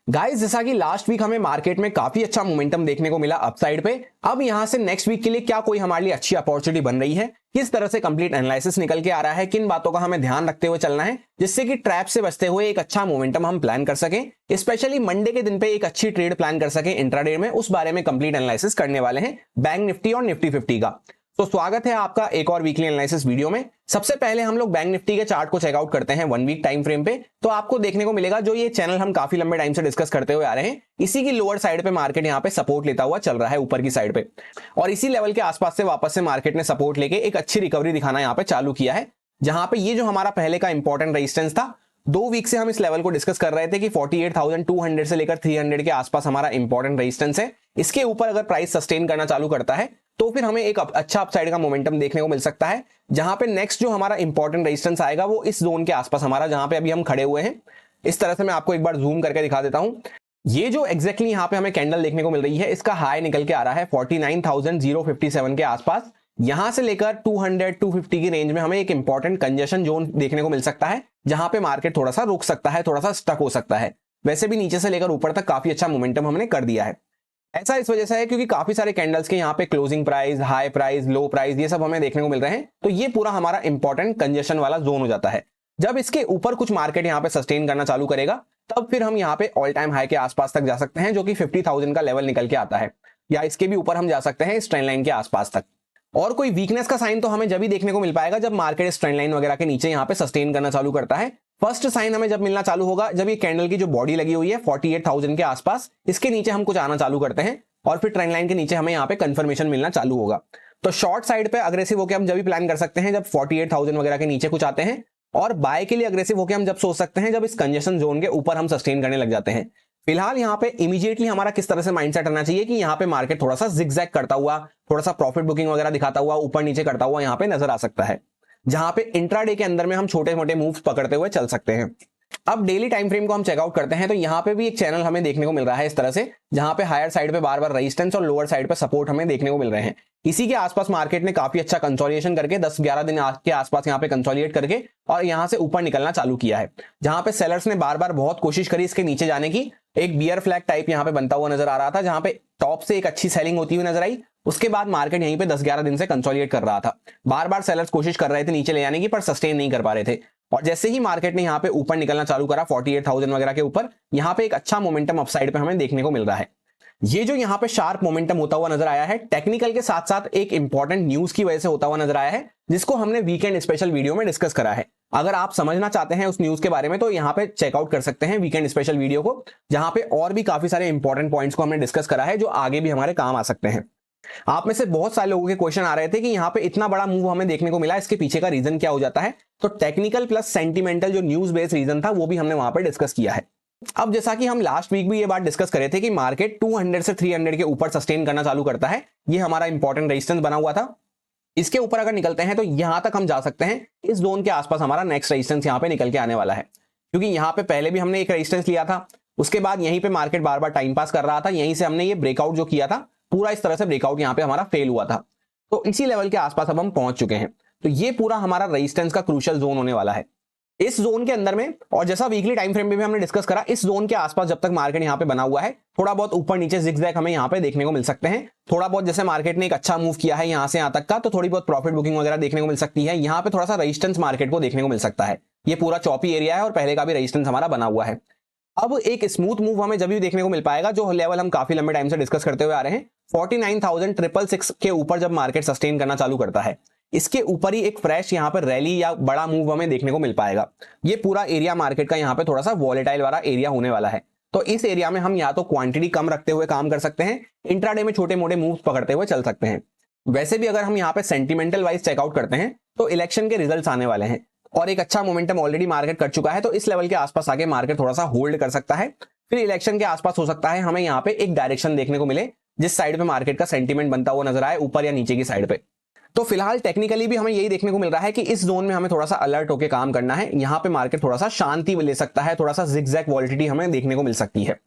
Guys, जैसा कि last week हमें मार्केट में काफी अच्छा मोमेंटम देखने को मिला अपसाइड पे। अब यहां से नेक्स्ट वीक के लिए क्या कोई हमारे लिए अच्छी अपॉर्चुनिटी बन रही है, किस तरह से कंप्लीट एनालिसिस निकल के आ रहा है, किन बातों का हमें ध्यान रखते हुए चलना है जिससे कि ट्रैप से बचते हुए एक अच्छा मोमेंटम हम प्लान कर सकें, स्पेशली मंडे के दिन पे एक अच्छी ट्रेड प्लान कर सकें इंट्राडे में, उस बारे में कंप्लीट एनालिसिस करने वाले हैं बैंक निफ्टी और निफ्टी 50 का। तो स्वागत है आपका एक और वीकली एनालिसिस वीडियो में। सबसे पहले हम लोग बैंक निफ्टी के चार्ट को चेकआउट करते हैं 1 वीक टाइम फ्रेम पे। तो आपको देखने को मिलेगा जो ये चैनल हम काफी लंबे टाइम से डिस्कस करते हुए आ रहे हैं, इसी की लोअर साइड पे मार्केट यहाँ पे सपोर्ट लेता हुआ चल रहा है ऊपर की साइड पे, और इसी लेवल के आसपास से वापस से मार्केट ने सपोर्ट लेके एक अच्छी रिकवरी दिखाना यहाँ पे चालू किया है। जहां पे ये जो हमारा पहले का इंपॉर्टेंट रेजिस्टेंस था, 2 वीक से हम इस लेवल को डिस्कस कर रहे थे कि 48,200 से लेकर 300 के आसपास हमारा इंपॉर्टेंट रेजिस्टेंस है। इसके ऊपर अगर प्राइस सस्टेन करना चालू करता है तो फिर हमें एक अच्छा अपसाइड का मोमेंटम देखने को मिल सकता है, जहां पे नेक्स्ट जो हमारा इंपॉर्टेंट रेजिस्टेंस आएगा वो इस जोन के आसपास हमारा, जहां पे अभी हम खड़े हुए हैं। इस तरह से मैं आपको एक बार जूम करके दिखा देता हूं। ये जो एग्जैक्टली यहाँ पे हमें कैंडल देखने को मिल रही है, इसका हाई निकल के आ रहा है 49,057 के आसपास। यहां से लेकर 200-250 की रेंज में हमें एक इंपॉर्टेंट कंजेशन जोन देखने को मिल सकता है, जहां पे मार्केट थोड़ा सा रुक सकता है, थोड़ा सा स्टक हो सकता है। वैसे भी नीचे से लेकर ऊपर तक काफी अच्छा मोमेंटम हमने कर दिया है। ऐसा इस वजह से है क्योंकि काफी सारे कैंडल्स के यहाँ पे क्लोजिंग प्राइस, हाई प्राइस, लो प्राइस, ये सब हमें देखने को मिल रहे हैं। तो ये पूरा हमारा इंपॉर्टेंट कंजेशन वाला जोन हो जाता है। जब इसके ऊपर कुछ मार्केट यहाँ पे सस्टेन करना चालू करेगा, तब फिर हम यहाँ पे ऑल टाइम हाई के आसपास तक जा सकते हैं, जो कि 50,000 का लेवल निकल के आता है, या इसके भी ऊपर हम जा सकते हैं इस ट्रेंड लाइन के आसपास तक। और कोई वीकनेस का साइन तो हमें जब भी देखने को मिल पाएगा जब मार्केट इस ट्रेंड लाइन वगैरह के नीचे यहाँ पे सस्टेन करना चालू करता है। फर्स्ट साइन हमें जब मिलना चालू होगा जब ये कैंडल की जो बॉडी लगी हुई है 48,000 के आसपास, इसके नीचे हम कुछ आना चालू करते हैं, और फिर ट्रेंड लाइन के नीचे हमें यहाँ पे कंफर्मेशन मिलना चालू होगा। तो शॉर्ट साइड पे अग्रेसिव होकर हम जब भी प्लान कर सकते हैं जब 48,000 वगैरह के नीचे कुछ आते हैं, और बाय के लिए अग्रेसिव होकर हम जब सोच सकते हैं जब इस कंजेशन जोन के ऊपर हम सस्टेन करने लग जाते हैं। फिलहाल यहाँ पे इमीडिएटली हमारा किस तरह से माइंडसेट रहना चाहिए कि यहाँ पे मार्केट थोड़ा सा जिगजैग करता हुआ, थोड़ा सा प्रॉफिट बुकिंग वगैरह दिखाता हुआ, ऊपर नीचे करता हुआ यहाँ पे नजर आ सकता है, जहां पे इंट्राडे के अंदर में हम छोटे मोटे मूव्स पकड़ते हुए चल सकते हैं। अब डेली टाइम फ्रेम को हम चेकआउट करते हैं तो यहाँ पे भी एक चैनल हमें देखने को मिल रहा है इस तरह से, जहां पे हायर साइड पे बार बार रेजिस्टेंस और लोअर साइड पे सपोर्ट हमें देखने को मिल रहे हैं। इसी के आसपास मार्केट ने काफी अच्छा कंसोलिडेशन करके 10-11 दिन के आसपास यहाँ पे कंसोलिडेट करके और यहाँ से ऊपर निकलना चालू किया है, जहां पे सेलर्स ने बार बार बहुत कोशिश करी इसके नीचे जाने की। एक बियर फ्लैग टाइप यहाँ पे बनता हुआ नजर आ रहा था, जहां पे टॉप से एक अच्छी सेलिंग होती हुई नजर आई। उसके बाद मार्केट यहीं पे 10-11 दिन से कंसोलिडेट कर रहा था। बार बार सेलर्स कोशिश कर रहे थे नीचे ले जाने की, पर सस्टेन नहीं कर पा रहे थे। और जैसे ही मार्केट ने यहाँ पे ऊपर निकलना चालू करा 48,000 वगैरह के ऊपर, यहाँ पे एक अच्छा मोमेंटम अपसाइड पे हमें देखने को मिल रहा है। ये जो यहाँ पे शार्प मोमेंटम होता हुआ नजर आया है, टेक्निकल के साथ साथ एक इंपॉर्टेंट न्यूज की वजह से होता हुआ नजर आया है, जिसको हमने वीकेंड स्पेशल वीडियो में डिस्कस करा है। अगर आप समझना चाहते हैं उस न्यूज के बारे में तो यहाँ पे चेकआउट कर सकते हैं वीकेंड स्पेशल वीडियो को, जहां पे और भी काफी सारे इंपॉर्टेंट पॉइंट्स को हमने डिस्कस करा है जो आगे भी हमारे काम आ सकते हैं। आप में से बहुत सारे लोगों के क्वेश्चन आ रहे थे कि यहाँ पे इतना बड़ा मूव हमें देखने को मिला, इसके पीछे का रीजन क्या हो जाता है। तो टेक्निकल प्लस सेंटिमेंटल जो न्यूज बेस्ड रीजन था वो भी हमने वहां पे डिस्कस किया है। अब जैसा कि हम लास्ट वीक भी ये बात डिस्कस करे थे कि मार्केट 200 से 300 के ऊपर सस्टेन करना चालू करता है, ये हमारा इंपॉर्टेंट रेजिस्टेंस बना हुआ था। इसके ऊपर अगर निकलते हैं तो यहां तक हम जा सकते हैं, इस जोन के आसपास हमारा नेक्स्ट रेजिस्टेंस यहाँ पे निकल के आने वाला है, क्योंकि यहाँ पे पहले भी हमने एक रेजिस्टेंस लिया था। उसके बाद यहीं पे मार्केट बार बार टाइम पास कर रहा था, यहीं से हमने ये ब्रेकआउट जो किया था, पूरा इस तरह से ब्रेकआउट यहाँ पे हमारा फेल हुआ था। तो इसी लेवल के आसपास अब हम पहुंच चुके हैं। तो ये पूरा हमारा रेजिस्टेंस का क्रूशियल जोन होने वाला है। इस जोन के अंदर में, और जैसा वीकली टाइम फ्रेम में भी हमने डिस्कस करा, इस जोन के आसपास जब तक मार्केट यहाँ पे बना हुआ है, थोड़ा बहुत ऊपर नीचे जिगजैग हमें यहाँ पे देखने को मिल सकते हैं। थोड़ा बहुत जैसे मार्केट ने एक अच्छा मूव किया है यहाँ से यहाँ तक का, तो थोड़ी बहुत प्रॉफिट बुकिंग वगैरह देखने को मिल सकती है। यहाँ पे थोड़ा सा रेजिस्टेंस मार्केट को देखने को मिल सकता है। ये पूरा चौपी एरिया है और पहले का भी रेजिस्टेंस हमारा बना हुआ है। अब एक स्मूथ मूव हमें जब भी देखने को मिल पाएगा, जो लेवल हम काफी लंबे टाइम से डिस्कस करते हुए आ रहे हैं, 49,666 के ऊपर जब मार्केट सस्टेन करना चालू करता है, इसके ऊपर ही एक फ्रेश यहाँ पर रैली या बड़ा मूव हमें देखने को मिल पाएगा। ये पूरा एरिया मार्केट का यहाँ पे थोड़ा सा वॉलेटाइल वाला एरिया होने वाला है। तो इस एरिया में हम या तो क्वांटिटी कम रखते हुए काम कर सकते हैं, इंट्राडे में छोटे मोटे मूव्स पकड़ते हुए चल सकते हैं। वैसे भी अगर हम यहाँ पे सेंटिमेंटल वाइज चेकआउट करते हैं तो इलेक्शन के रिजल्ट्स आने वाले हैं, और एक अच्छा मोमेंटम ऑलरेडी मार्केट कर चुका है। तो इस लेवल के आसपास आके मार्केट थोड़ा सा होल्ड कर सकता है। फिर इलेक्शन के आसपास हो सकता है हमें यहाँ पे एक डायरेक्शन देखने को मिले, जिस साइड पे मार्केट का सेंटीमेंट बनता हुआ नजर आए, ऊपर या नीचे की साइड पे। तो फिलहाल टेक्निकली भी हमें यही देखने को मिल रहा है कि इस जोन में हमें थोड़ा सा अलर्ट होकर काम करना है। यहाँ पे मार्केट थोड़ा सा शांति ले सकता है, थोड़ा सा जिगजैग वॉलिटिलिटी हमें देखने को मिल सकती है।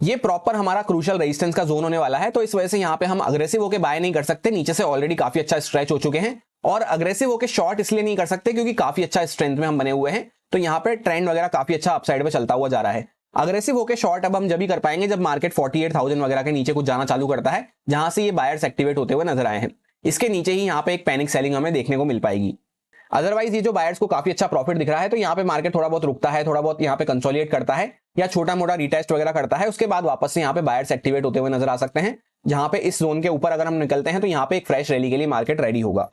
ये प्रॉपर हमारा क्रूशियल रेजिस्टेंस का जोन होने वाला है। तो इस वजह से यहाँ पे हम अग्रेसिव होकर बाय नहीं कर सकते, नीचे से ऑलरेडी काफी अच्छा स्ट्रेच हो चुके हैं, और अग्रेसिव होकर शॉर्ट इसलिए नहीं कर सकते क्योंकि काफी अच्छा स्ट्रेंथ में हम बने हुए हैं। तो यहाँ पे ट्रेंड वगैरह काफी अच्छा अपसाइड पे चलता हुआ जा रहा है। अग्रेसिव होकर शॉर्ट अब हम जब भी कर पाएंगे जब मार्केट 48,000 वगैरह के नीचे कुछ जाना चालू करता है, जहां से ये बायर्स एक्टिवेट होते हुए नजर आए हैं। इसके नीचे ही यहाँ पे एक पैनिक सेलिंग हमें देखने को मिल पाएगी। अदरवाइज ये जो बायर्स को काफी अच्छा प्रॉफिट दिख रहा है, तो यहाँ पे मार्केट थोड़ा बहुत रुकता है, थोड़ा बहुत यहाँ पे कंसोलिडेट करता है या छोटा मोटा रिटेस्ट वगैरह करता है, उसके बाद वापस से यहाँ पे बायर्स एक्टिवेट होते हुए नजर आ सकते हैं, जहां पे इस जोन के ऊपर अगर हम निकलते हैं तो यहाँ पे एक फ्रेश रैली के लिए मार्केट रेडी होगा।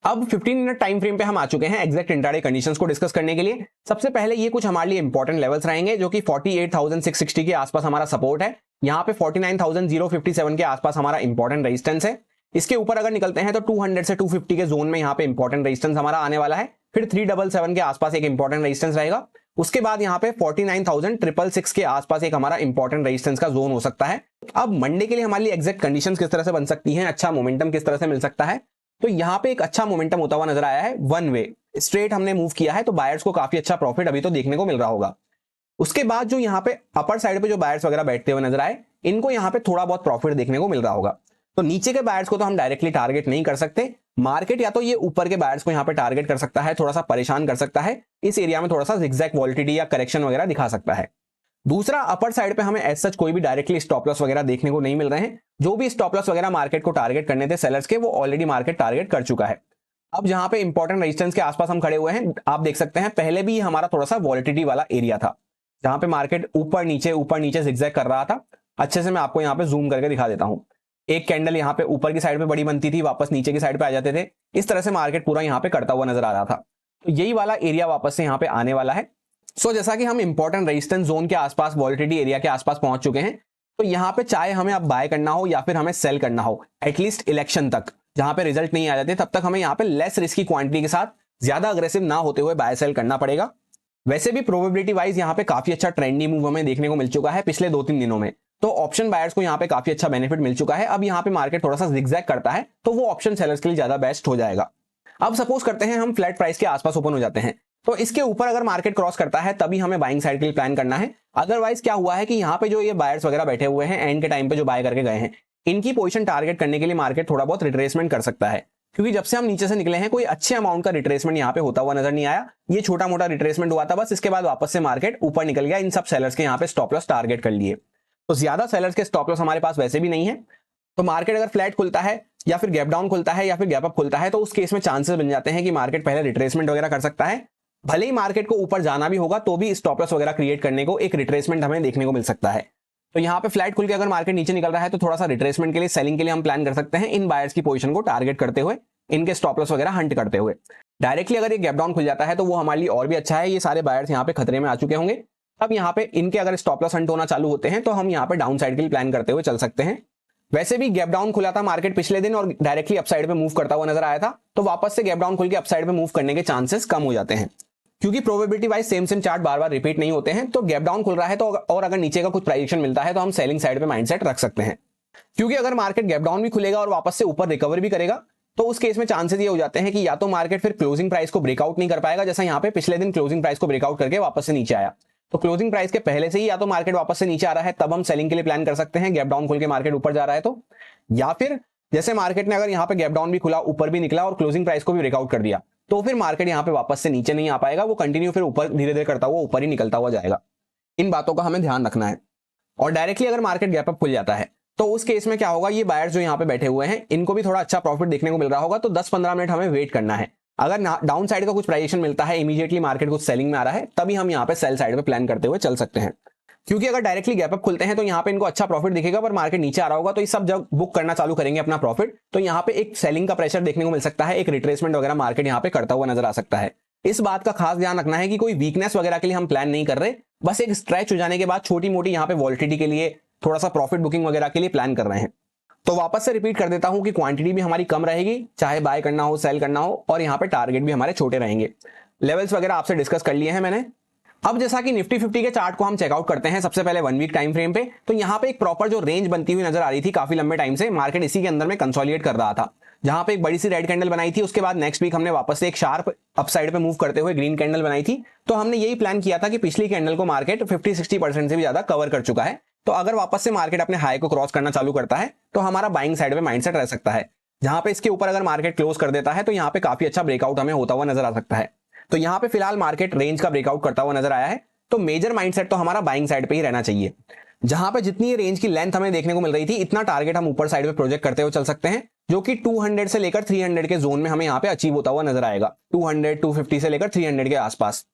अब 15 मिनट टाइम फ्रेम पे हम आ चुके हैं एग्जैक्ट इंट्राडे कंडीशंस को डिस्कस करने के लिए। सबसे पहले ये कुछ हमारे लिए इंपॉर्टेंट लेवल्स रहेंगे, जो कि 48,660 के आसपास हमारा सपोर्ट है। यहाँ पे 49,057 के आसपास हमारा इंपॉर्टेंट रेजिस्टेंस है। इसके ऊपर अगर निकलते हैं तो 200 से 250 के जोन में यहाँ पे इंपॉर्टेंट रेजिस्टेंस हमारा आने वाला है। फिर 377 के आसपास एक इंपॉर्टेंट रेजिस्टेंस रहेगा। उसके बाद यहाँ पे 49,666 के आसपास एक हमारा इंपॉर्टेंट रेजिस्टेंस का जोन हो सकता है। अब मंडे के लिए हमारे लिए एग्जैक्ट कंडीशंस किस तरह से बन सकती हैं, अच्छा मोमेंटम किस तरह से मिल सकता है, तो यहाँ पे एक अच्छा मोमेंटम होता हुआ नजर आया है। वन वे स्ट्रेट हमने मूव किया है, तो बायर्स को काफी अच्छा प्रॉफिट अभी तो देखने को मिल रहा होगा। उसके बाद जो यहाँ पे अपर साइड पे जो बायर्स वगैरह बैठते हुए नजर आए, इनको यहाँ पे थोड़ा बहुत प्रॉफिट देखने को मिल रहा होगा। तो नीचे के बायर्स को तो हम डायरेक्टली टारगेट नहीं कर सकते, मार्केट या तो ये ऊपर के बायर्स को यहाँ पे टारगेट कर सकता है, थोड़ा सा परेशान कर सकता है, इस एरिया में थोड़ा सा जिगजैग वॉलिटिलिटी या करेक्शन वगैरह दिखा सकता है। दूसरा, अपर साइड पे हमें एज सच कोई भी डायरेक्टली स्टॉप लॉस वगैरह देखने को नहीं मिल रहे हैं। जो भी स्टॉप लॉस वगैरह मार्केट को टारगेट करने थे सेलर्स के, वो ऑलरेडी मार्केट टारगेट कर चुका है। अब जहां पे इंपॉर्टेंट रेजिस्टेंस के आसपास हम खड़े हुए हैं, आप देख सकते हैं पहले भी हमारा थोड़ा सा वॉलिटिलिटी वाला एरिया था, जहां पे मार्केट ऊपर नीचे जिगजैग कर रहा था। अच्छे से मैं आपको यहाँ पे जूम करके दिखा देता हूं। एक कैंडल यहाँ पे ऊपर की साइड पे बड़ी बनती थी, वापस नीचे की साइड पे आ जाते थे, इस तरह से मार्केट पूरा यहाँ पे करता हुआ नजर आ रहा था। तो यही वाला एरिया वापस से यहाँ पे आने वाला है। सो जैसा कि हम इंपॉर्टेंट रेजिस्टेंस जोन के आसपास, वॉलिटिलिटी एरिया के आसपास पहुंच चुके हैं, तो यहाँ पे चाहे हमें अब बाय करना हो या फिर हमें सेल करना हो, एटलीस्ट इलेक्शन तक जहां पे रिजल्ट नहीं आ जाते, तब तक हमें यहाँ पे लेस रिस्की क्वांटिटी के साथ ज्यादा अग्रेसिव ना होते हुए बाय सेल करना पड़ेगा। वैसे भी प्रोबेबिलिटी वाइज यहाँ पे काफी अच्छा ट्रेंडी मूव हमें देखने को मिल चुका है पिछले 2-3 दिनों में, तो ऑप्शन बायर्स को यहाँ पे काफी अच्छा बेनिफिट मिल चुका है। अब यहाँ पे मार्केट थोड़ा सा जिगजैग करता है, तो वो ऑप्शन सेलर्स के लिए ज्यादा बेस्ट हो जाएगा। अब सपोज करते हैं हम फ्लैट प्राइस के आसपास ओपन हो जाते हैं, तो इसके ऊपर अगर मार्केट क्रॉस करता है तभी हमें बाइंग साइड के लिए प्लान करना है। अदरवाइज क्या हुआ है कि यहाँ पे जो ये बायर्स वगैरह बैठे हुए हैं एंड के टाइम पे जो बाय करके गए हैं, इनकी पोजीशन टारगेट करने के लिए मार्केट थोड़ा बहुत रिट्रेसमेंट कर सकता है, क्योंकि जब से हम नीचे से निकले हैं कोई अच्छे अमाउंट का रिट्रेसमेंट यहाँ पे होता हुआ नजर नहीं आया। ये छोटा मोटा रिट्रेसमेंट हुआ था बस, इसके बाद वापस से मार्केट ऊपर निकल गया। इन सब सेलर्स के यहाँ पे स्टॉप लॉस टारगेट कर लिए, तो ज्यादा सेलर्स के स्टॉप लॉस हमारे पास वैसे भी नहीं है। तो मार्केट अगर फ्लैट खुलता है या फिर गैप डाउन खुलता है या फिर गैप अप खुलता है, तो उस केस में चांसेस बन जाते हैं कि मार्केट पहले रिट्रेसमेंट वगैरह कर सकता है। भले ही मार्केट को ऊपर जाना भी होगा तो भी स्टॉप लॉस वगैरह क्रिएट करने को एक रिट्रेसमेंट हमें देखने को मिल सकता है। तो यहाँ पे फ्लैट खुल के अगर मार्केट नीचे निकल रहा है, तो थोड़ा सा रिट्रेसमेंट के लिए, सेलिंग के लिए हम प्लान कर सकते हैं, इन बायर्स की पोजीशन को टारगेट करते हुए, इनके स्टॉप लॉस वगैरह हंट करते हुए। डायरेक्टली अगर ये गैप डाउन खुल जाता है तो वो हमारे लिए और भी अच्छा है। ये सारे बायर्स यहाँ पे खतरे में आ चुके होंगे। अब यहाँ पे इनके अगर स्टॉप लॉस हंट होना चालू होते हैं, तो हम यहाँ पे डाउन साइड के लिए प्लान करते हुए चल सकते हैं। वैसे भी गैप डाउन खुला था मार्केट पिछले दिन और डायरेक्टली अपसाइड पे मूव करता हुआ नजर आया था, तो वापस से गैप डाउन खुल के अपसाइड पे मूव करने के चांसेस कम हो जाते हैं, क्योंकि प्रोबेबिलिटी वाइज सेम चार्ट बार बार रिपीट नहीं होते हैं। तो गैप डाउन खुल रहा है तो और अगर नीचे का कुछ प्राइजेक्शन मिलता है तो हम सेलिंग साइड पे माइंडसेट रख सकते हैं, क्योंकि अगर मार्केट गैप डाउन भी खुलेगा और वापस से ऊपर रिकवर भी करेगा, तो उस केस में चांसेस ये हो जाते हैं कि या तो मार्केट फिर क्लोजिंग प्राइस को ब्रेकआउट नहीं कर पाएगा, जैसा यहाँ पे पिछले दिन क्लोजिंग प्राइस को ब्रेकआउट करके वापस से नीचे आया, तो क्लोजिंग प्राइस के पहले से ही या तो मार्केट वापस से नीचे आ रहा है, तब हम सेलिंग के लिए प्लान कर सकते हैं, गैप डाउन खुल के मार्केट ऊपर जा रहा है तो, या फिर जैसे मार्केट ने अगर यहाँ पे गैप डाउन भी खुला, ऊपर भी निकला और क्लोजिंग प्राइस को भी ब्रेकआउट कर दिया, तो फिर मार्केट यहाँ पे वापस से नीचे नहीं आ पाएगा, वो कंटिन्यू फिर ऊपर धीरे धीरे करता हुआ ऊपर ही निकलता हुआ जाएगा। इन बातों का हमें ध्यान रखना है। और डायरेक्टली अगर मार्केट गैप अप खुल जाता है, तो उस केस में क्या होगा, ये बायर्स जो यहाँ पे बैठे हुए हैं, इनको भी थोड़ा अच्छा प्रॉफिट देखने को मिल रहा होगा, तो 10-15 मिनट हमें वेट करना है। अगर डाउन साइड का कुछ प्राइजेक्शन मिलता है, इमीडिएटली मार्केट कुछ सेलिंग में आ रहा है, तभी हम यहाँ पे सेल साइड पे प्लान करते हुए चल सकते हैं। क्योंकि अगर डायरेक्टली गैप अप खुलते हैं तो यहाँ पे इनको अच्छा प्रॉफिट दिखेगा, पर मार्केट नीचे आ रहा होगा, तो ये सब जब बुक करना चालू करेंगे अपना प्रॉफिट, तो यहाँ पे एक सेलिंग का प्रेशर देखने को मिल सकता है, एक रिट्रेसमेंट वगैरह मार्केट यहाँ पे करता हुआ नजर आ सकता है। इस बात का खास ध्यान रखना है कि कोई वीकनेस वगैरह के लिए हम प्लान नहीं कर रहे, बस एक स्ट्रेच हो जाने के बाद छोटी मोटी यहाँ पे वॉलिटिलिटी के लिए, थोड़ा सा प्रॉफिट बुकिंग वगैरह के लिए प्लान कर रहे हैं। तो वापस से रिपीट कर देता हूं कि क्वांटिटी भी हमारी कम रहेगी, चाहे बाय करना हो सेल करना हो, और यहाँ पे टारगेट भी हमारे छोटे रहेंगे। लेवल्स वगैरह आपसे डिस्कस कर लिए हैं मैंने। अब जैसा कि निफ्टी 50 के चार्ट को हम चेकआउट करते हैं सबसे पहले 1 वीक टाइम फ्रेम पे, तो यहाँ पे एक प्रॉपर जो रेंज बनती हुई नजर आ रही थी काफी लंबे टाइम से, मार्केट इसी के अंदर में कंसोलिडेट कर रहा था, जहां पे एक बड़ी सी रेड कैंडल बनाई थी। उसके बाद नेक्स्ट वीक हमने वापस से एक शार्प अपसाइड पे मूव करते हुए ग्रीन कैंडल बनाई थी। तो हमने यही प्लान किया था कि पिछली कैंडल को मार्केट 50-60% से भी ज्यादा कवर कर चुका है, तो अगर वापस से मार्केट अपने हाई को क्रॉस करना चालू करता है, तो हमारा बाइंग साइड में माइंडसेट रह सकता है। जहां पे इसके ऊपर अगर मार्केट क्लोज कर देता है, तो यहाँ पे काफी अच्छा ब्रेकआउट हमें होता हुआ नजर आ सकता है। तो यहाँ पे फिलहाल मार्केट रेंज का ब्रेकआउट करता हुआ नजर आया है, तो मेजर माइंडसेट तो हमारा बाइंग साइड पे ही रहना चाहिए। जहां पे जितनी रेंज की लेंथ हमें देखने को मिल रही थी, इतना टारगेट हम ऊपर साइड पे प्रोजेक्ट करते हुए चल सकते हैं, जो कि 200 से लेकर 300 के जोन में हमें यहाँ पे अचीव होता हुआ नजर आएगा। 200, 250 से लेकर 300 के आसपास,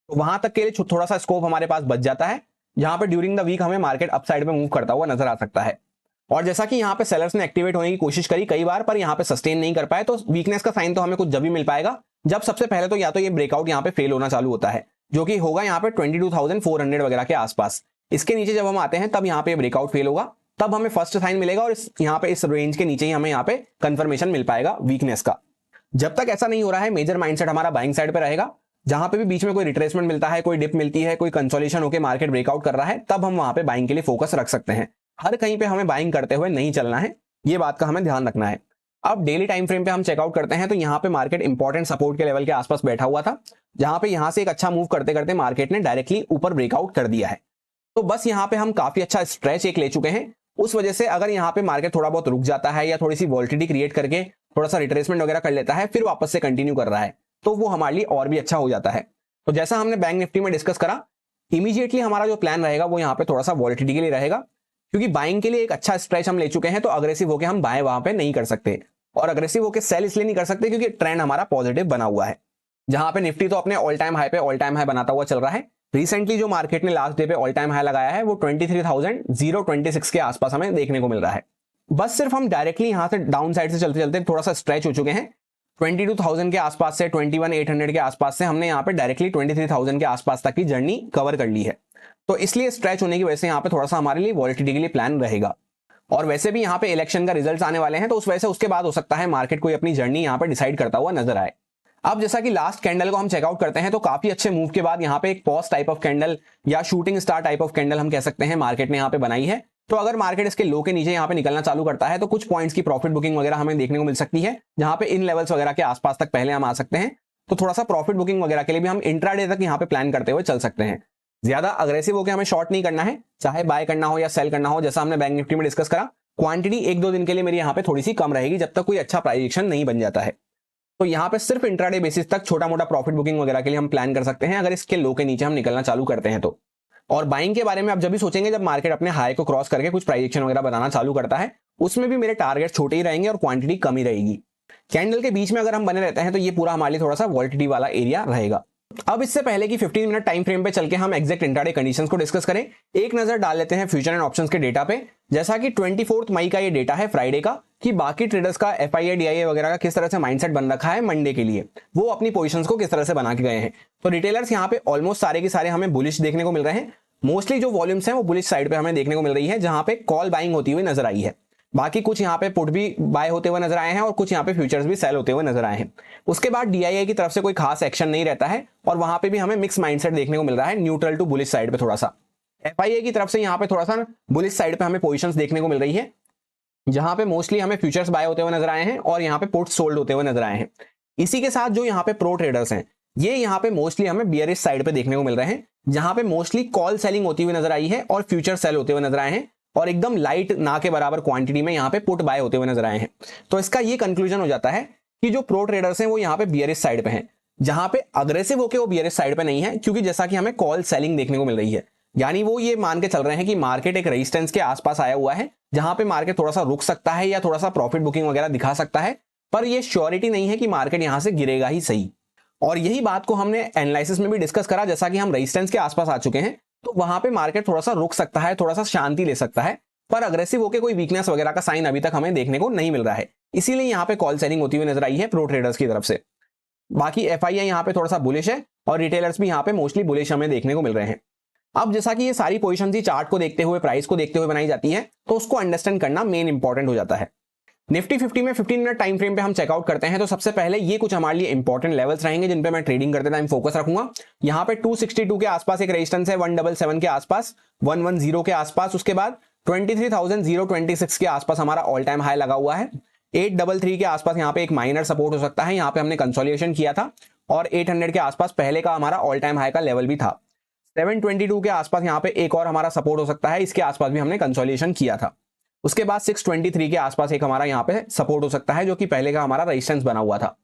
तो वहां तक के लिए थोड़ा सा स्कोप हमारे पास बच जाता है, जहां पे ड्यूरिंग द वीक हमें मार्केट अपसाइड में मूव करता हुआ नजर आ सकता है। और जैसा कि यहाँ पे सेलर्स ने एक्टिवेट होने की कोशिश करी कई बार, पर यहाँ पे सस्टेन नहीं कर पाए, तो वीकनेस का साइन तो हमें कुछ जब भी मिल पाएगा जब सबसे पहले तो या तो ये ब्रेकआउट यहाँ पे फेल होना चालू होता है, जो कि होगा यहाँ पे 22,400 वगैरह के आसपास। इसके नीचे जब हम आते हैं तब यहाँ पे ब्रेकआउट फेल होगा, तब हमें फर्स्ट साइन मिलेगा और यहाँ पे इस रेंज के नीचे ही हमें यहाँ पे कंफर्मेशन मिल पाएगा वीकनेस का। जब तक ऐसा नहीं हो रहा है, मेजर माइंडसेट हमारा बाइंग साइड पे रहेगा। जहां पे भी बीच में कोई रिट्रेसमेंट मिलता है, कोई डिप मिलती है, कोई कंसोलिडेशन होकर मार्केट ब्रेकआउट कर रहा है, तब हम वहां पे बाइंग के लिए फोकस रख सकते हैं। हर कहीं पे हमें बाइंग करते हुए नहीं चलना है, ये बात का हमें ध्यान रखना है। अब डेली टाइम फ्रेम पे हम चेकआउट करते हैं तो यहाँ पे मार्केट इंपॉर्टेंट सपोर्ट के लेवल के आसपास बैठा हुआ था, जहां पे यहाँ से एक अच्छा मूव करते करते मार्केट ने डायरेक्टली ऊपर ब्रेकआउट कर दिया है। तो बस यहाँ पे हम काफी अच्छा स्ट्रेच एक ले चुके हैं। उस वजह से अगर यहाँ पे मार्केट थोड़ा बहुत रुक जाता है या थोड़ी सी वॉलिटिलिटी क्रिएट करके थोड़ा सा रिट्रेसमेंट वगैरह कर लेता है, फिर वापस से कंटिन्यू कर रहा है, तो वो हमारे लिए और भी अच्छा हो जाता है। तो जैसा हमने बैंक निफ्टी में डिस्कस करा, इमीडिएटली हमारा जो प्लान रहेगा वो यहाँ पे थोड़ा सा वॉलिटिलिटी के लिए रहेगा, क्योंकि बाइंग के लिए एक अच्छा स्ट्रेच हम ले चुके हैं, तो अग्रेसिव होकर हम बाएं वहां पे नहीं कर सकते, और अग्रेसिव होकर सेल इसलिए नहीं कर सकते क्योंकि ट्रेंड हमारा पॉजिटिव बना हुआ है। जहां पे निफ्टी तो अपने ऑल टाइम हाई पे ऑल टाइम हाई बनाता हुआ चल रहा है। रिसेंटली जो मार्केट ने लास्ट डे पे ऑल टाइम हाई लगाया है वो 23,026 के आसपास हमें देखने को मिल रहा है। बस सिर्फ हम डायरेक्टली यहां से डाउन साइड से चलते चलते थोड़ा सा स्ट्रेच हो चुके हैं। 22,000 के आसपास से 21,800 के आसपास से हमने यहाँ पे डायरेक्टली 23,000 के आसपास तक की जर्नी कवर कर ली है। तो इसलिए स्ट्रेच होने की वजह से यहाँ पे थोड़ा सा हमारे लिए वॉलिटिलिटी के लिए प्लान रहेगा। और वैसे भी यहाँ पे इलेक्शन का रिजल्ट्स आने वाले हैं, तो उस वजह से उसके बाद हो सकता है मार्केट कोई अपनी जर्नी यहाँ पे डिसाइड करता हुआ नजर आए। अब जैसा कि लास्ट कैंडल को हम चेकआउट करते हैं, तो काफी अच्छे मूव के बाद यहाँ पे एक पॉज टाइप ऑफ कैंडल या shooting star type of candle हम कह सकते हैं मार्केट ने यहाँ पे बनाई है। तो अगर मार्केट इसके लो के नीचे यहाँ पे निकलना चालू करता है तो कुछ पॉइंट्स की प्रॉफिट बुकिंग वगैरह हमें देखने को मिल सकती है, जहां पे इन लेवल्स वगैरह के आसपास तक पहले हम आ सकते हैं। तो थोड़ा सा प्रॉफिट बुकिंग वगैरह के लिए भी हम इंट्राडे तक यहाँ पे प्लान करते हुए चल सकते हैं। ज्यादा अग्रेसिव होकर हमें शॉर्ट नहीं करना है, चाहे बाय करना हो या सेल करना हो। जैसा हमने बैंक निफ्टी में डिस्कस करा, क्वांटिटी 1-2 दिन के लिए मेरी यहाँ पे थोड़ी सी कम रहेगी, जब तक कोई अच्छा प्राइस एक्शन नहीं बन जाता है। तो यहाँ पे सिर्फ इंट्राडे बेसिस तक छोटा मोटा प्रॉफिट बुकिंग वगैरह के लिए हम प्लान कर सकते हैं, अगर इसके लो के नीचे हम निकलना चालू करते हैं तो। और बाइंग के बारे में आप जब भी सोचेंगे जब मार्केट अपने हाई को क्रॉस करके कुछ प्राइस एक्शन वगैरह बनाना चालू करता है, उसमें भी मेरे टारगेट छोटे ही रहेंगे और क्वांटिटी कम ही रहेगी। कैंडल के बीच में अगर हम बने रहते हैं तो ये पूरा हमारे लिए थोड़ा सा वॉलिटिलिटी वाला एरिया रहेगा। अब इससे पहले कि 15 मिनट टाइम फ्रेम पे चल के हम एग्जैक्ट इंट्राडे कंडीशंस को डिस्कस करें, एक नजर डाल लेते हैं फ्यूचर एंड ऑप्शंस के डेटा पे। जैसा कि 24 मई का ये डेटा है फ्राइडे का, कि बाकी ट्रेडर्स का FIA DIA वगैरह का किस तरह से माइंडसेट बन रखा है मंडे के लिए, वो अपनी पोजीशंस को किस तरह से बना के गए हैं। तो रिटेलर्स यहाँ पे ऑलमोस्ट सारे के सारे हमें बुलिश देखने को मिल रहे हैं। मोस्टली जो वॉल्यूम्स हैं वो बुलिश साइड पे हमें देखने को मिल रही है, जहां पे कॉल बाइंग होती हुई नजर आई है। बाकी कुछ यहाँ पे पुट भी बाय होते हुए नजर आए हैं और कुछ यहाँ पे फ्यूचर्स भी सेल होते हुए नजर आए हैं। उसके बाद DIA की तरफ से कोई खास एक्शन नहीं रहता है, और वहां पे भी हमें मिक्स माइंडसेट देखने को मिल रहा है, न्यूट्रल टू बुलिश साइड पे थोड़ा सा। FIA की तरफ से यहाँ पे थोड़ा सा बुलिश साइड पे हमें पोजीशंस देखने को मिल रही है, जहां पे मोस्टली हमें फ्यूचर्स बाय होते हुए नजर आए हैं और यहाँ पे पुट्स सोल्ड होते हुए नजर आए हैं। इसी के साथ जो यहाँ पे प्रो ट्रेडर्स हैं, ये यहाँ पे मोस्टली हमें बियरिश साइड पे देखने को मिल रहे हैं, जहां पे मोस्टली कॉल सेलिंग होती हुई नजर आई है और फ्यूचर सेल होते हुए नजर आए हैं, और एकदम लाइट ना के बराबर क्वांटिटी में यहाँ पे पुट बाय होते हुए नजर आए हैं। तो इसका ये कंक्लूजन हो जाता है कि जो प्रो ट्रेडर्स हैं वो यहाँ पे बियरिश साइड पे हैं, जहां पे अग्रेसिव होके वो बियरिश साइड पे नहीं है, क्योंकि जैसा कि हमें कॉल सेलिंग देखने को मिल रही है। यानी वो ये मान के चल रहे हैं कि मार्केट एक रेजिस्टेंस के आसपास आया हुआ है, जहां पे मार्केट थोड़ा सा रुक सकता है या थोड़ा सा प्रॉफिट बुकिंग वगैरह दिखा सकता है, पर ये श्योरिटी नहीं है कि मार्केट यहां से गिरेगा ही सही। और यही बात को हमने एनालिसिस में भी डिस्कस करा, जैसा कि हम रेजिस्टेंस के आसपास आ चुके हैं तो वहां पे मार्केट थोड़ा सा रुक सकता है, थोड़ा सा शांति ले सकता है, पर अग्रेसिव होकर कोई वीकनेस वगैरह का साइन अभी तक हमें देखने को नहीं मिल रहा है। इसीलिए यहाँ पे कॉल सेलिंग होती हुई नजर आई है प्रो ट्रेडर्स की तरफ से। बाकी FIA यहाँ पे थोड़ा सा बुलिश है और रिटेलर्स भी यहाँ पे मोस्टली बुलिश हमें देखने को मिल रहे हैं। अब जैसा कि ये सारी पोजीशंस ही चार्ट को देखते हुए, प्राइस को देखते हुए बनाई जाती है, तो उसको अंडरस्टैंड करना मेन इंपॉर्टेंट हो जाता है। निफ्टी 50 में 15 मिनट टाइम फ्रेम पे हम चेकआउट करते हैं, तो सबसे पहले ये कुछ हमारे लिए इंपॉर्टेंट लेवल्स रहेंगे जिन पे मैं ट्रेडिंग करते टाइम फोकस रखूंगा। यहाँ पे 262 के आसपास एक रेजिस्टेंस है, 177 के आसपास, 110 के आसपास, उसके बाद 23,026 के आसपास हमारा ऑल टाइम हाई लगा हुआ है। 833 के आसपास यहाँ पे एक माइनर सपोर्ट हो सकता है, यहाँ पे हमने कंसोलिडेशन किया था, और 800 के आसपास पहले का हमारा ऑल टाइम हाई का लेवल भी था। 722 के आसपास यहाँ पे एक और हमारा सपोर्ट हो सकता है, इसके आसपास भी हमने कंसोलिडेशन किया था। उसके बाद 623 के आसपास एक हमारा यहाँ पे सपोर्ट हो सकता है, जो कि पहले का हमारा रेजिस्टेंस बना हुआ था।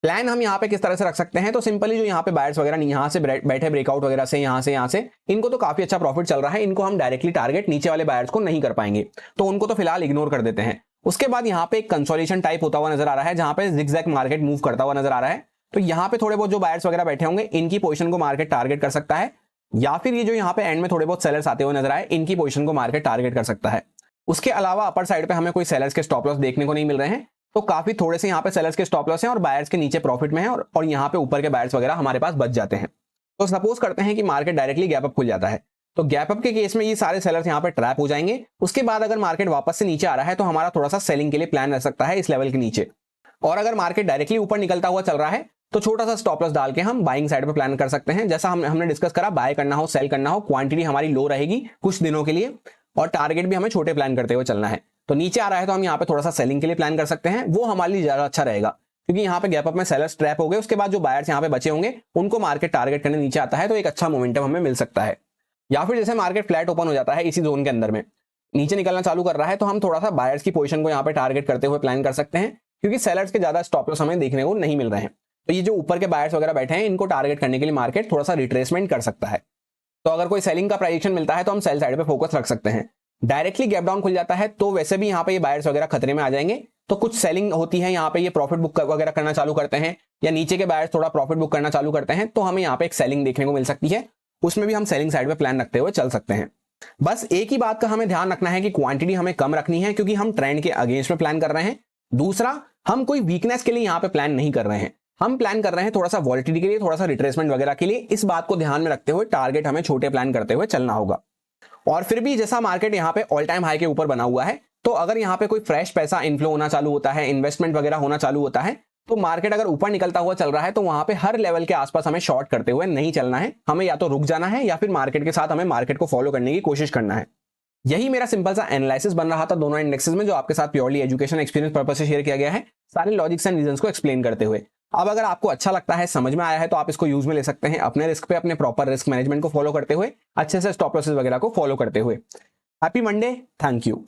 प्लान हम यहाँ पे किस तरह से रख सकते हैं, तो सिंपली जो यहाँ पे बायर्स वगैरह यहाँ से बैठे ब्रेकआउट वगैरह से यहाँ से इनको तो काफी अच्छा प्रॉफिट चल रहा है, इनको हम डायरेक्टली टारगेट नीचे वाले बायर्स को नहीं कर पाएंगे, तो उनको तो फिलहाल इग्नोर कर देते हैं। उसके बाद यहाँ पे एक कंसोलिडेशन टाइप होता हुआ नजर आ रहा है, जहां पे जिगजैग मार्केट मूव करता हुआ नजर आ रहा है। तो यहाँ पे थोड़े बहुत जो बायर्स वगैरह बैठे होंगे इनकी पोजीशन को मार्केट टारगेट कर सकता है, या फिर ये जो यहाँ पे एंड में थोड़े बहुत सेलर्स आते हुए नजर आए इनकी पोजीशन को मार्केट टारगेट कर सकता है। उसके अलावा अपर साइड पे हमें कोई सेलर्स के स्टॉप लॉस देखने को नहीं मिल रहे हैं, तो काफी थोड़े से यहाँ पे सेलर्स के स्टॉप लॉस हैं और बायर्स के नीचे प्रॉफिट में है, और यहाँ पे ऊपर के बायर्स वगैरह हमारे पास बच जाते हैं। तो सपोज करते हैं कि मार्केट डायरेक्टली गैप अप खुल जाता है, तो गैप अप के केस में ये सारे सेलर्स यहाँ पे ट्रैप हो जाएंगे। उसके बाद अगर मार्केट वापस से नीचे आ रहा है तो हमारा थोड़ा सा सेलिंग के लिए प्लान रह सकता है इस लेवल के नीचे, और अगर मार्केट डायरेक्टली ऊपर निकलता हुआ चल रहा है तो छोटा सा स्टॉप लॉस डाल के हम बाइंग साइड पे प्लान कर सकते हैं। जैसा हमने डिस्कस करा, बाय करना हो सेल करना हो, क्वांटिटी हमारी लो रहेगी कुछ दिनों के लिए, और टारगेट भी हमें छोटे प्लान करते हुए चलना है। तो नीचे आ रहा है तो हम यहाँ पे थोड़ा सा सेलिंग के लिए प्लान कर सकते हैं, वो हमारे लिए ज्यादा अच्छा रहेगा, क्योंकि यहाँ पे गैप अप में सेलर्स ट्रैप हो गए। उसके बाद जो बायर्स यहाँ पे बचे होंगे उनको मार्केट टारगेट करने नीचे आता है तो एक अच्छा मोमेंटम हमें मिल सकता है। या फिर जैसे मार्केट फ्लैट ओपन हो जाता है इसी जोन के अंदर में नीचे निकलना चालू कर रहा है, तो हम थोड़ा सा बायर्स की पोजीशन को यहाँ पे टारगेट करते हुए प्लान कर सकते हैं, क्योंकि सेलर्स के ज्यादा स्टॉप लॉस हमें देखने को नहीं मिल रहे हैं। तो ये जो ऊपर के बायर्स वगैरह बैठे हैं इनको टारगेट करने के लिए मार्केट थोड़ा सा रिट्रेसमेंट कर सकता है। तो अगर कोई सेलिंग का प्राइडिक्शन मिलता है तो हम सेल साइड पे फोकस रख सकते हैं। डायरेक्टली गैप डाउन खुल जाता है तो वैसे भी यहाँ पे ये बायर्स वगैरह खतरे में आ जाएंगे, तो कुछ सेलिंग होती है यहाँ पे, ये प्रॉफिट बुक वगैरह करना चालू करते हैं, या नीचे के बायर्स थोड़ा प्रॉफिट बुक करना चालू करते हैं, तो हमें यहाँ पे एक सेलिंग देखने को मिल सकती है। उसमें भी हम सेलिंग साइड पे प्लान रखते हुए चल सकते हैं। बस एक ही बात का हमें ध्यान रखना है कि क्वांटिटी हमें कम रखनी है, क्योंकि हम ट्रेंड के अगेंस्ट में प्लान कर रहे हैं। दूसरा, हम कोई वीकनेस के लिए यहाँ पे प्लान नहीं कर रहे हैं, हम प्लान कर रहे हैं थोड़ा सा वॉलिटिलिटी के लिए, थोड़ा सा रिट्रेसमेंट वगैरह के लिए। इस बात को ध्यान में रखते हुए टारगेट हमें छोटे प्लान करते हुए चलना होगा। और फिर भी जैसा मार्केट यहाँ पे ऑल टाइम हाई के ऊपर बना हुआ है, तो अगर यहाँ पे कोई फ्रेश पैसा इनफ्लो होना चालू होता है, इन्वेस्टमेंट वगैरह होना चालू होता है, तो मार्केट अगर ऊपर निकलता हुआ चल रहा है तो वहां पे हर लेवल के आसपास हमें शॉर्ट करते हुए नहीं चलना है, हमें या तो रुक जाना है या फिर मार्केट के साथ हमें मार्केट को फॉलो करने की कोशिश करना है। यही मेरा सिंपल सा एनालिसिस बन रहा था दोनों इंडेक्सेस में, जो आपके साथ प्योरली एजुकेशन एक्सपीरियंस पर्पस से शेयर किया गया है, सारे लॉजिक्स एंड रीजंस को एक्सप्लेन करते हुए। अब अगर आपको अच्छा लगता है, समझ में आया है, तो आप इसको यूज में ले सकते हैं अपने रिस्क पे, अपने प्रॉपर रिस्क मैनेजमेंट को फॉलो करते हुए, अच्छे से स्टॉप लॉसेस वगैरह को फॉलो करते हुए। Happy Monday, thank you.